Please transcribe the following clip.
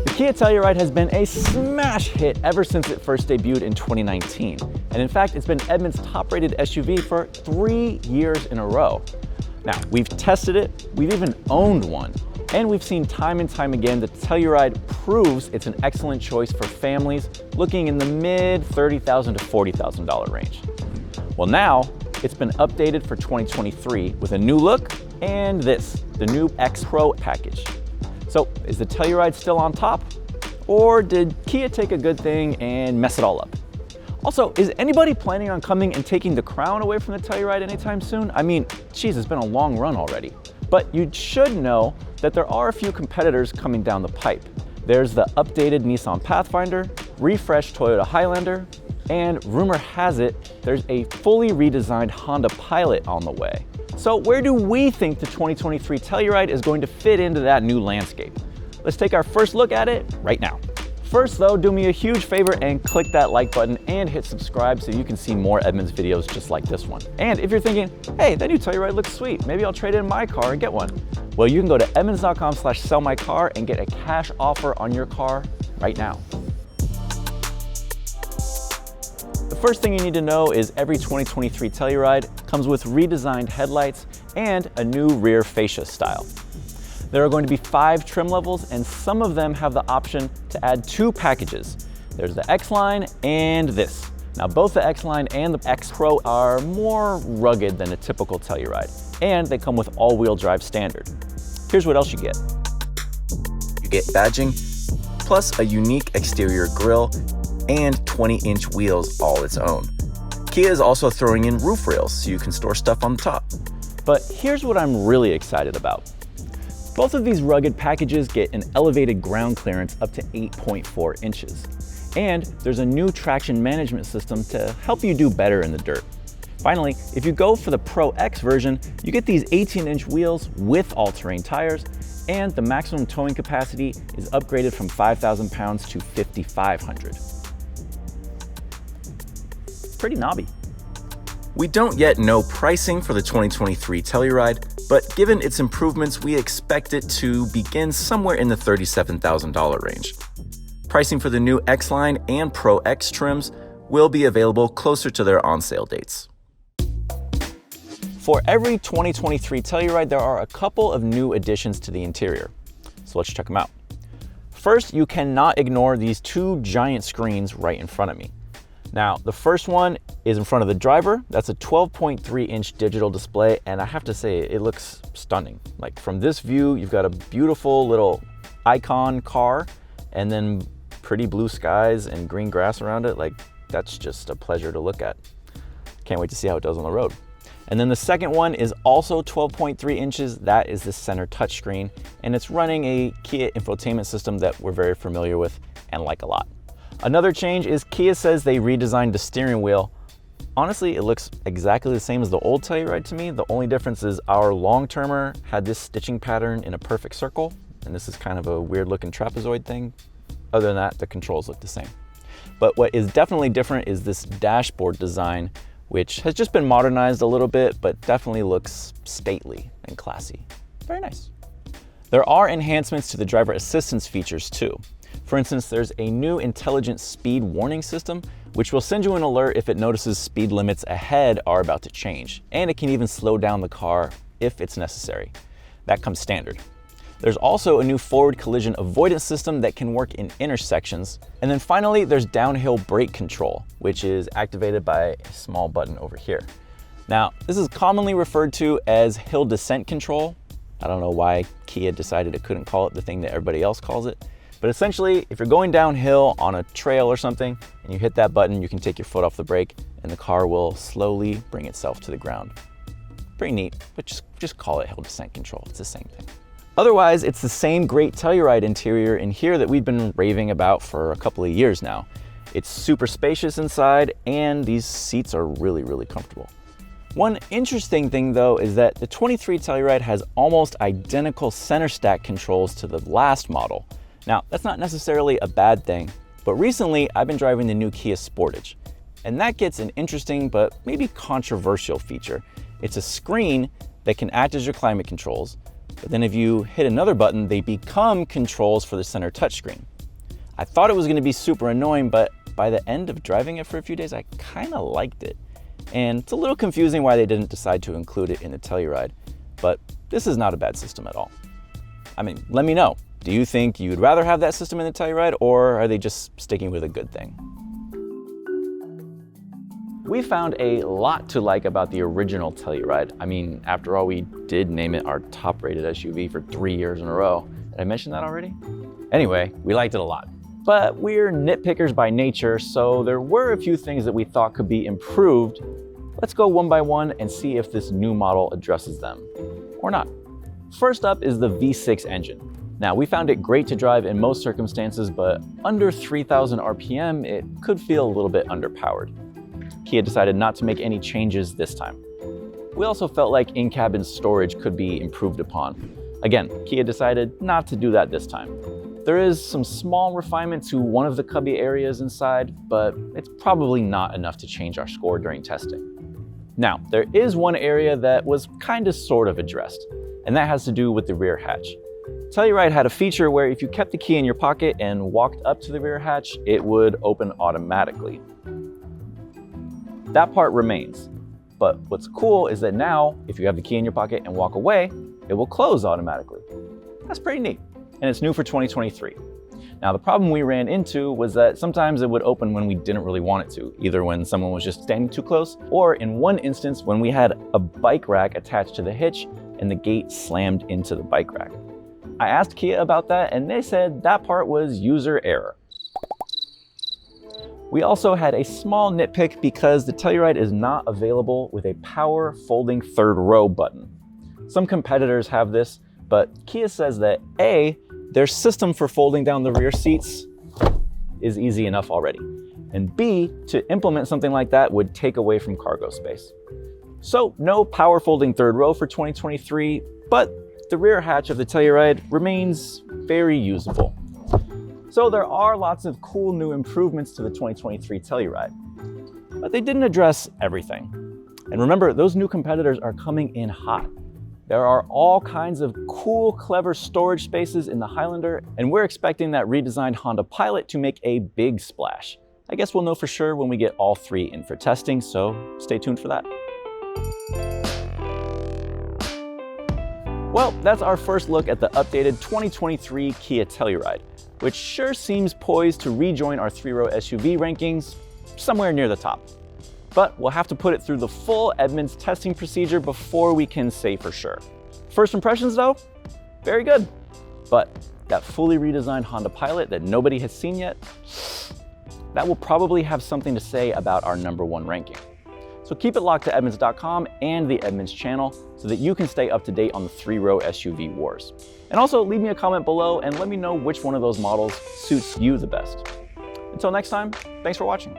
The Kia Telluride has been a smash hit ever since it first debuted in 2019. And in fact, it's been Edmunds Top Rated SUV for 3 years in a row. Now, we've tested it, we've even owned one, and we've seen time and time again that the Telluride proves it's an excellent choice for families looking in the mid $30,000 to $40,000 range. Well, now it's been updated for 2023 with a new look and the new X Pro package. So is the Telluride still on top? Or did Kia take a good thing and mess it all up? Also, is anybody planning on coming and taking the crown away from the Telluride anytime soon? I mean, geez, it's been a long run already. But you should know that there are a few competitors coming down the pipe. There's the updated Nissan Pathfinder, refreshed Toyota Highlander, and rumor has it, there's a fully redesigned Honda Pilot on the way. So where do we think the 2023 Telluride is going to fit into that new landscape? Let's take our first look at it right now. First though, do me a huge favor and click that like button and hit subscribe so you can see more Edmunds videos just like this one. And if you're thinking, hey, that new Telluride looks sweet, maybe I'll trade in my car and get one. Well, you can go to edmunds.com/sellmycar and get a cash offer on your car right now. The first thing you need to know is every 2023 Telluride comes with redesigned headlights and a new rear fascia style. There are going to be 5 trim levels, and some of them have the option to add 2 packages. There's the X-Line and this. Now, both the X-Line and the X Pro are more rugged than a typical Telluride, and they come with all-wheel drive standard. Here's what else you get. You get badging, plus a unique exterior grille, and 20-inch wheels all its own. Kia is also throwing in roof rails so you can store stuff on the top. But here's what I'm really excited about. Both of these rugged packages get an elevated ground clearance up to 8.4 inches. And there's a new traction management system to help you do better in the dirt. Finally, if you go for the Pro X version, you get these 18-inch wheels with all-terrain tires, and the maximum towing capacity is upgraded from 5,000 pounds to 5,500. Pretty knobby. We don't yet know pricing for the 2023 Telluride, but given its improvements, we expect it to begin somewhere in the $37,000 range. Pricing for the new X-Line and Pro X trims will be available closer to their on-sale dates. For every 2023 Telluride, there are a couple of new additions to the interior. So let's check them out. First, you cannot ignore these 2 giant screens right in front of me. Now, the first one is in front of the driver. That's a 12.3-inch digital display, and I have to say, it looks stunning. Like, from this view, you've got a beautiful little icon car, and then pretty blue skies and green grass around it. Like, that's just a pleasure to look at. Can't wait to see how it does on the road. And then the second one is also 12.3 inches. That is the center touchscreen, and it's running a Kia infotainment system that we're very familiar with and like a lot. Another change is Kia says they redesigned the steering wheel. Honestly, it looks exactly the same as the old Telluride to me. The only difference is our long-termer had this stitching pattern in a perfect circle, and this is kind of a weird looking trapezoid thing. Other than that, the controls look the same. But what is definitely different is this dashboard design, which has just been modernized a little bit, but definitely looks stately and classy. Very nice. There are enhancements to the driver assistance features too. For instance, there's a new intelligent speed warning system, which will send you an alert if it notices speed limits ahead are about to change. And it can even slow down the car if it's necessary. That comes standard. There's also a new forward collision avoidance system that can work in intersections. And then finally, there's downhill brake control, which is activated by a small button over here. Now, this is commonly referred to as hill descent control. I don't know why Kia decided it couldn't call it the thing that everybody else calls it. But essentially, if you're going downhill on a trail or something and you hit that button, you can take your foot off the brake and the car will slowly bring itself to the ground. Pretty neat, but just call it hill descent control. It's the same thing. Otherwise, it's the same great Telluride interior in here that we've been raving about for a couple of years now. It's super spacious inside, and these seats are really, really comfortable. One interesting thing though is that the 23 Telluride has almost identical center stack controls to the last model. Now, that's not necessarily a bad thing, but recently I've been driving the new Kia Sportage, and that gets an interesting but maybe controversial feature. It's a screen that can act as your climate controls, But then if you hit another button, they become controls for the center touchscreen. I thought it was gonna be super annoying, but by the end of driving it for a few days, I kinda liked it. And it's a little confusing why they didn't decide to include it in the Telluride, but this is not a bad system at all. I mean, let me know. Do you think you'd rather have that system in the Telluride, or are they just sticking with a good thing? We found a lot to like about the original Telluride. I mean, after all, we did name it our top rated SUV for 3 years in a row. Did I mention that already? Anyway, we liked it a lot. But we're nitpickers by nature, so there were a few things that we thought could be improved. Let's go one by one and see if this new model addresses them, or not. First up is the V6 engine. Now, we found it great to drive in most circumstances, but under 3,000 RPM, it could feel a little bit underpowered. Kia decided not to make any changes this time. We also felt like in-cabin storage could be improved upon. Again, Kia decided not to do that this time. There is some small refinement to one of the cubby areas inside, but it's probably not enough to change our score during testing. Now, there is one area that was sort of addressed, and that has to do with the rear hatch. Telluride had a feature where if you kept the key in your pocket and walked up to the rear hatch, it would open automatically. That part remains, but what's cool is that now, if you have the key in your pocket and walk away, it will close automatically. That's pretty neat, and it's new for 2023. Now, the problem we ran into was that sometimes it would open when we didn't really want it to, either when someone was just standing too close, or in one instance when we had a bike rack attached to the hitch and the gate slammed into the bike rack. I asked Kia about that, and they said that part was user error. We also had a small nitpick because the Telluride is not available with a power folding third row button. Some competitors have this, but Kia says that A, their system for folding down the rear seats is easy enough already, and B, to implement something like that would take away from cargo space. So no power folding third row for 2023, but the rear hatch of the Telluride remains very usable. So there are lots of cool new improvements to the 2023 Telluride, but they didn't address everything. And remember, those new competitors are coming in hot. There are all kinds of cool, clever storage spaces in the Highlander, and we're expecting that redesigned Honda Pilot to make a big splash. I guess we'll know for sure when we get all three in for testing, so stay tuned for that. Well, that's our first look at the updated 2023 Kia Telluride, which sure seems poised to rejoin our three-row SUV rankings somewhere near the top. But we'll have to put it through the full Edmunds testing procedure before we can say for sure. First impressions though, very good. But that fully redesigned Honda Pilot that nobody has seen yet, that will probably have something to say about our #1 ranking. So keep it locked to Edmunds.com and the Edmunds channel so that you can stay up to date on the three-row SUV wars. And also leave me a comment below and let me know which one of those models suits you the best. Until next time, thanks for watching.